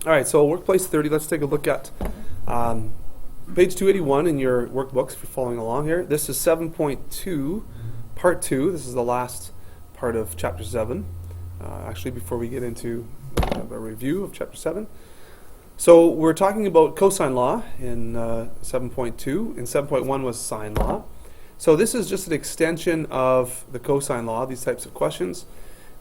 All right, so workplace 30, let's take a look at page 281 in your workbooks if you're following along here. This is 7.2, part 2. This is the last part of chapter 7, actually before we get into a review of chapter 7. So we're talking about cosine law in 7.2, and 7.1 was sine law. So this is just an extension of the cosine law, these types of questions.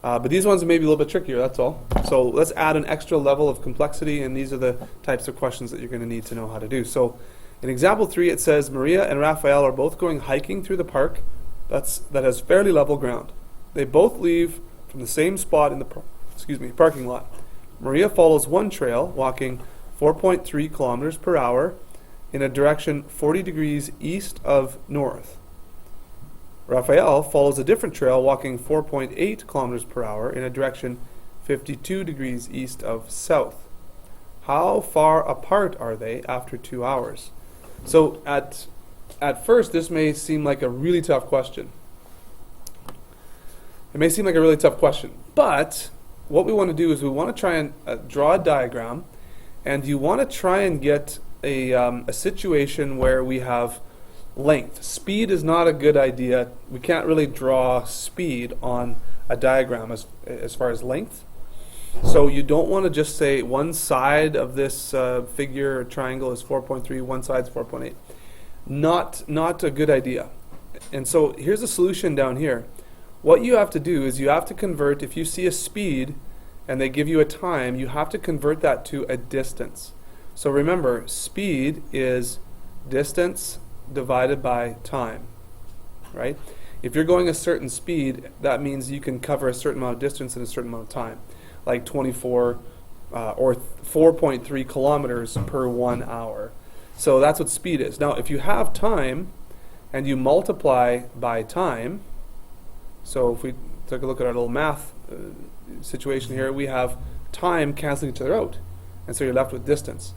But these ones may be a little bit trickier, that's all. So let's add an extra level of complexity, and these are the types of questions that you're going to need to know how to do. So in example 3, it says, Maria and Raphael are both going hiking through the park that has fairly level ground. They both leave from the same spot in the parking lot. Maria follows one trail, walking 4.3 kilometers per hour in a direction 40 degrees east of north. Raphael follows a different trail, walking 4.8 kilometers per hour in a direction 52 degrees east of south. How far apart are they after 2 hours? So at first, this may seem like a really tough question. It may seem like a really tough question, but what we want to do is we want to try and draw a diagram, and you want to try and get a situation where we have length. Speed is not a good idea. We can't really draw speed on a diagram as far as length. So you don't want to just say one side of this figure or triangle is 4.3, one side is 4.8. Not a good idea. And so here's a solution down here. What you have to do is you have to convert, if you see a speed and they give you a time, you have to convert that to a distance. So remember, speed is distance divided by time, right? If you're going a certain speed, that means you can cover a certain amount of distance in a certain amount of time, like 24 or 4.3 kilometers per 1 hour. So that's what speed is. Now, if you have time and you multiply by time, so if we take a look at our little math situation here, we have time canceling each other out, and so you're left with distance.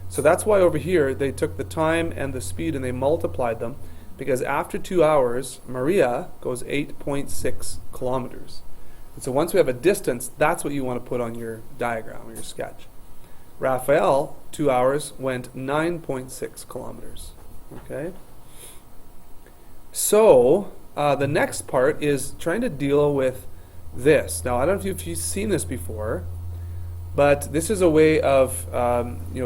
So that's why over here they took the time and the speed and they multiplied them, because after 2 hours, Maria goes 8.6 kilometers. And so once we have a distance, that's what you want to put on your diagram or your sketch. Raphael, 2 hours, went 9.6 kilometers. Okay? So the next part is trying to deal with this. Now, I don't know if you've seen this before, but this is a way of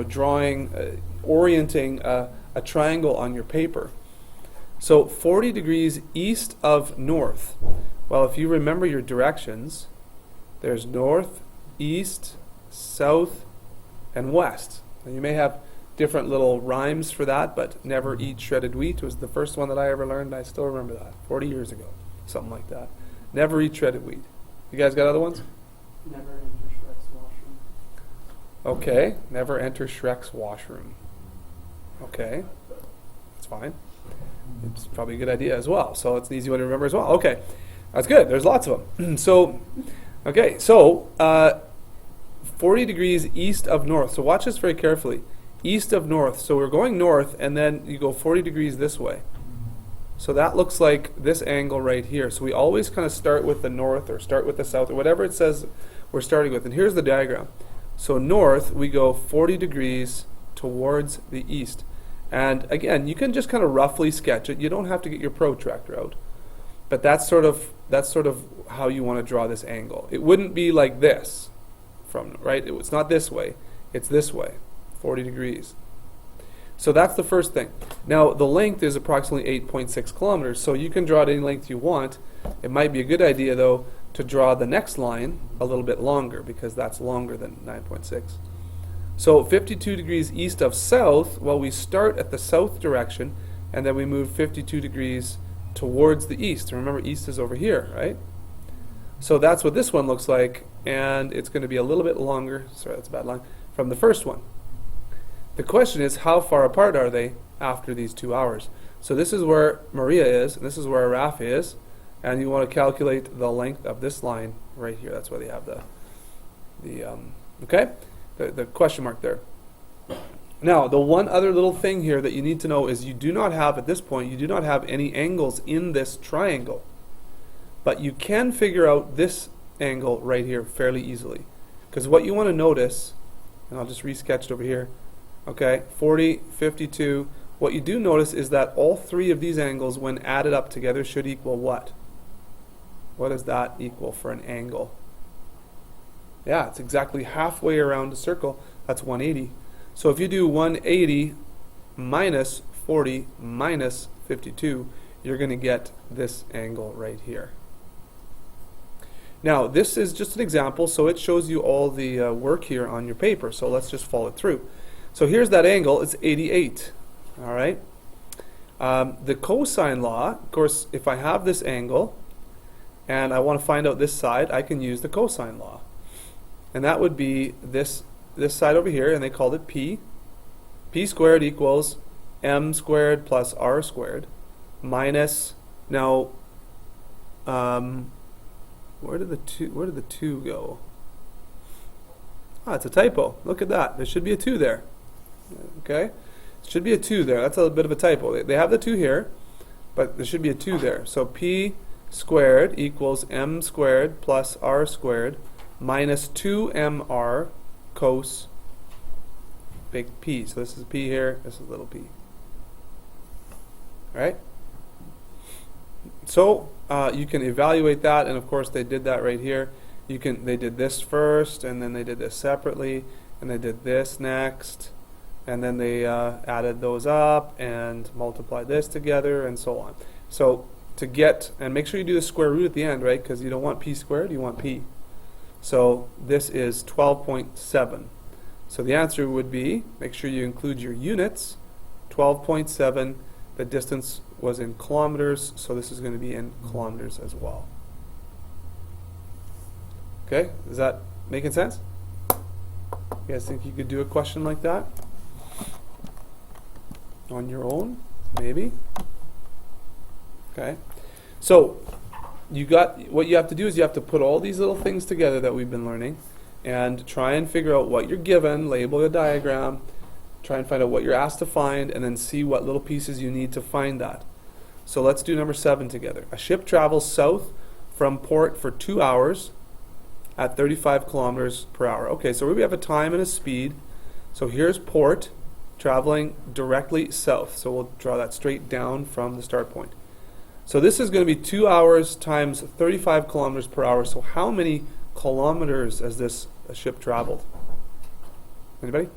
drawing, orienting a triangle on your paper. So 40 degrees east of north. Well, if you remember your directions, there's north, east, south, and west. And you may have different little rhymes for that, but never eat shredded wheat was the first one that I ever learned. I still remember that, 40 years ago, something like that. Never eat shredded wheat. You guys got other ones? Never enter Shrek's washroom. Okay, never enter Shrek's washroom. Okay, that's fine. It's probably a good idea as well. So it's an easy one to remember as well. Okay, that's good. There's lots of them. So 40 degrees east of north. So watch this very carefully. East of north. So we're going north, and then you go 40 degrees this way. So that looks like this angle right here. So we always kind of start with the north or start with the south or whatever it says we're starting with. And here's the diagram. So north, we go 40 degrees towards the east. And again, you can just kind of roughly sketch it. You don't have to get your protractor out. But that's sort of how you want to draw this angle. It wouldn't be like this, right? It's not this way. It's this way, 40 degrees. So that's the first thing. Now, the length is approximately 8.6 kilometers, so you can draw it any length you want. It might be a good idea, though, to draw the next line a little bit longer, because that's longer than 9.6. So 52 degrees east of south, well, we start at the south direction, and then we move 52 degrees towards the east. Remember, east is over here, right? So that's what this one looks like, and it's going to be a little bit longer. Sorry, that's a bad line. From the first one. The question is, how far apart are they after these 2 hours? So this is where Maria is, and this is where Raph is, and you want to calculate the length of this line right here. That's why they have the question mark there. Now, the one other little thing here that you need to know is you do not have, at this point, you do not have any angles in this triangle. But you can figure out this angle right here fairly easily. Because what you want to notice and I'll just re-sketch it over here. Okay, 40, 52. What you do notice is that all three of these angles, when added up together, should equal what? What does that equal for an angle? Yeah, it's exactly halfway around a circle. That's 180. So if you do 180 minus 40 minus 52, you're going to get this angle right here. Now, this is just an example, so it shows you all the work here on your paper. So let's just follow it through. So here's that angle. It's 88. All right. The cosine law, of course, if I have this angle and I want to find out this side, I can use the cosine law. And that would be this side over here, and they called it P. P squared equals m squared plus r squared minus, now, where did the 2 go? Ah, it's a typo. Look at that. There should be a 2 there. Okay? Should be a 2 there. That's a bit of a typo. They have the 2 here, but there should be a 2 there. So P squared equals m squared plus r squared minus 2mr cos big P. So this is P here, this is little p. Alright? So you can evaluate that, and of course they did that right here. They did this first, and then they did this separately, and they did this next, and then they added those up and multiplied this together, and so on. So to get, and make sure you do the square root at the end, right? Because you don't want P squared, you want P. So this is 12.7. So the answer would be, make sure you include your units, 12.7. The distance was in kilometers, so this is going to be in kilometers as well. Okay, is that making sense? You guys think you could do a question like that on your own? Maybe. Okay, so what you have to do is you have to put all these little things together that we've been learning and try and figure out what you're given, label a diagram, try and find out what you're asked to find, and then see what little pieces you need to find that. So let's do number 7 together. A ship travels south from port for 2 hours at 35 kilometers per hour. Okay, so we have a time and a speed. So here's port traveling directly south. So we'll draw that straight down from the start point. So this is going to be 2 hours times 35 kilometers per hour. So how many kilometers has this ship traveled? Anybody?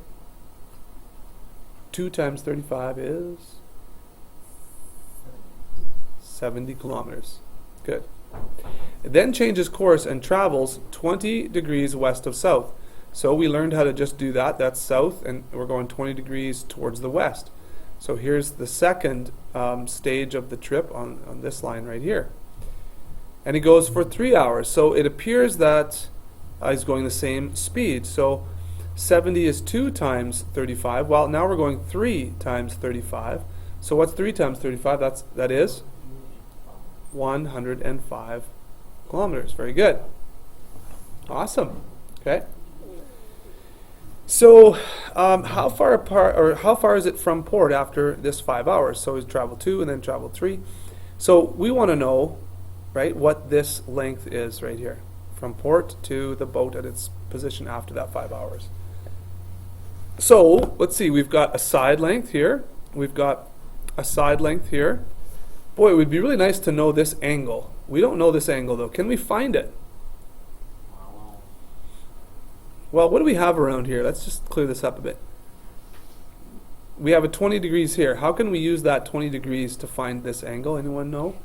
2 times 35 is 70 kilometers. Good. It then changes course and travels 20 degrees west of south. So we learned how to just do that. That's south, and we're going 20 degrees towards the west. So here's the second stage of the trip on this line right here. And he goes for 3 hours. So it appears that he's going the same speed. So 70 is 2 times 35. Well, now we're going 3 times 35. So what's 3 times 35? That is 105 kilometers. Very good. Awesome. Okay. So how far apart, or how far is it from port after this 5 hours? So he's traveled 2 and then traveled 3. So we want to know, right, what this length is right here, from port to the boat at its position after that 5 hours. So let's see, we've got a side length here. We've got a side length here. Boy, it would be really nice to know this angle. We don't know this angle though. Can we find it? Well, what do we have around here? Let's just clear this up a bit. We have a 20 degrees here. How can we use that 20 degrees to find this angle? Anyone know?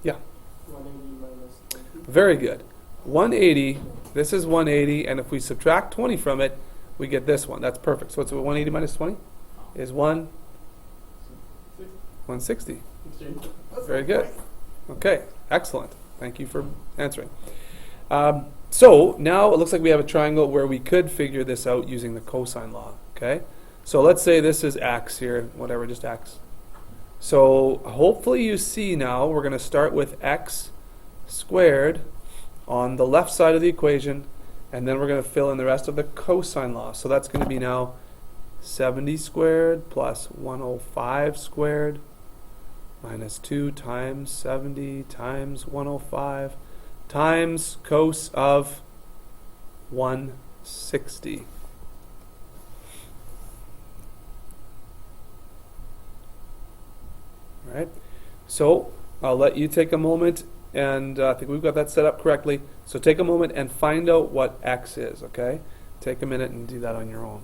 Yeah. 180 minus 20. Very good. 180, this is 180, and if we subtract 20 from it, we get this one. That's perfect. So it's 180 minus 20 is 160. Very good. Okay, excellent. Thank you for answering. So now it looks like we have a triangle where we could figure this out using the cosine law. Okay, so let's say this is x here, whatever, just x. So hopefully you see now we're going to start with x squared on the left side of the equation, and then we're going to fill in the rest of the cosine law. So that's going to be now 70 squared plus 105 squared minus 2 times 70 times 105 times cos of 160. All right, so I'll let you take a moment, and I think we've got that set up correctly. So take a moment and find out what x is, okay? Take a minute and do that on your own.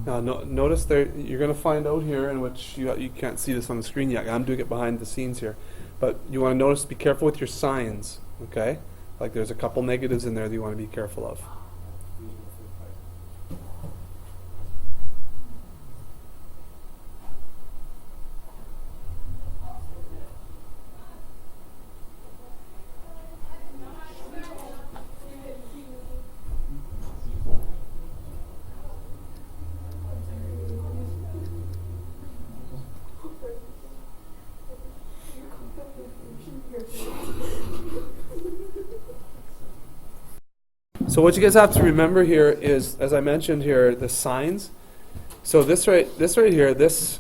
Now, notice there, you're going to find out here, in which you can't see this on the screen yet. I'm doing it behind the scenes here. But you want to notice, be careful with your signs, okay? Like there's a couple negatives in there that you want to be careful of. So what you guys have to remember here is, as I mentioned here, the signs. So this right here, this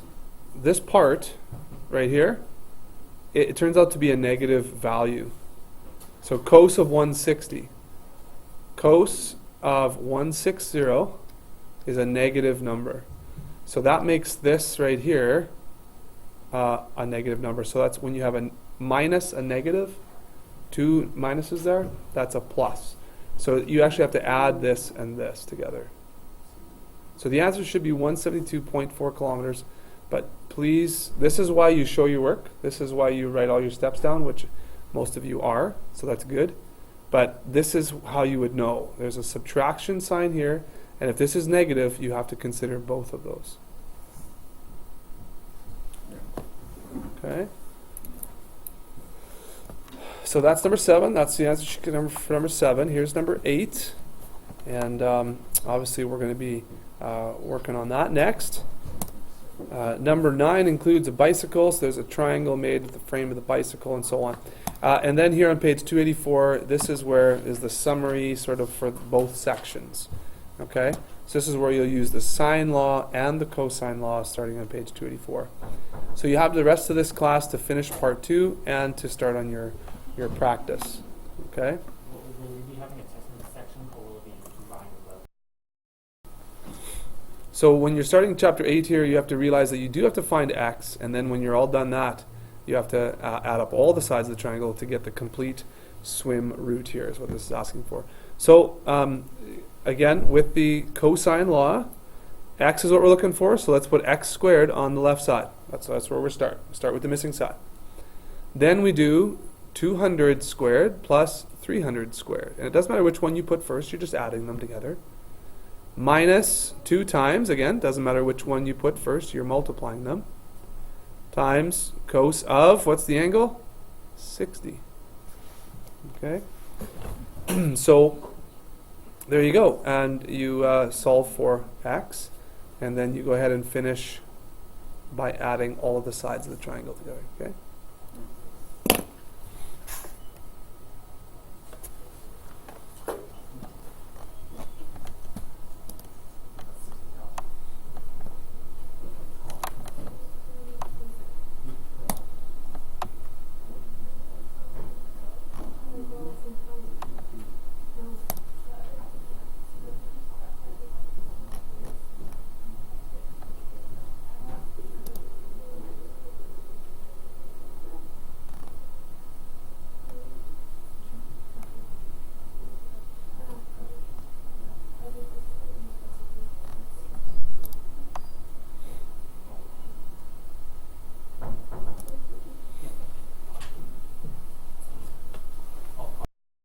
part right here, it turns out to be a negative value. So cos of 160. Cos of 160 is a negative number. So that makes this right here a negative number. So that's when you have a minus a negative, two minuses there, that's a plus. So you actually have to add this and this together. So the answer should be 172.4 kilometers. But please, this is why you show your work. This is why you write all your steps down, which most of you are, so that's good. But this is how you would know. There's a subtraction sign here, and if this is negative, you have to consider both of those. Okay? So that's number 7. That's the answer for number 7. Here's number 8. And obviously we're going to be working on that next. Number 9 includes a bicycle. So there's a triangle made with the frame of the bicycle and so on. And then here on page 284, this is where is the summary sort of for both sections. Okay? So this is where you'll use the sine law and the cosine law starting on page 284. So you have the rest of this class to finish part 2 and to start on your practice. Okay? Will we be having a test in this section, or will it be combined with So when you're starting chapter 8 here, you have to realize that you do have to find x, and then when you're all done that, you have to add up all the sides of the triangle to get the complete swim route here, is what this is asking for. So again, with the cosine law, x is what we're looking for, so let's put x squared on the left side. That's where we start. We start with the missing side. Then we do 200 squared plus 300 squared. And it doesn't matter which one you put first, you're just adding them together. Minus 2 times, again, doesn't matter which one you put first, you're multiplying them. Times cos of, what's the angle? 60. Okay? So, there you go. And you solve for x. And then you go ahead and finish by adding all of the sides of the triangle together. Okay?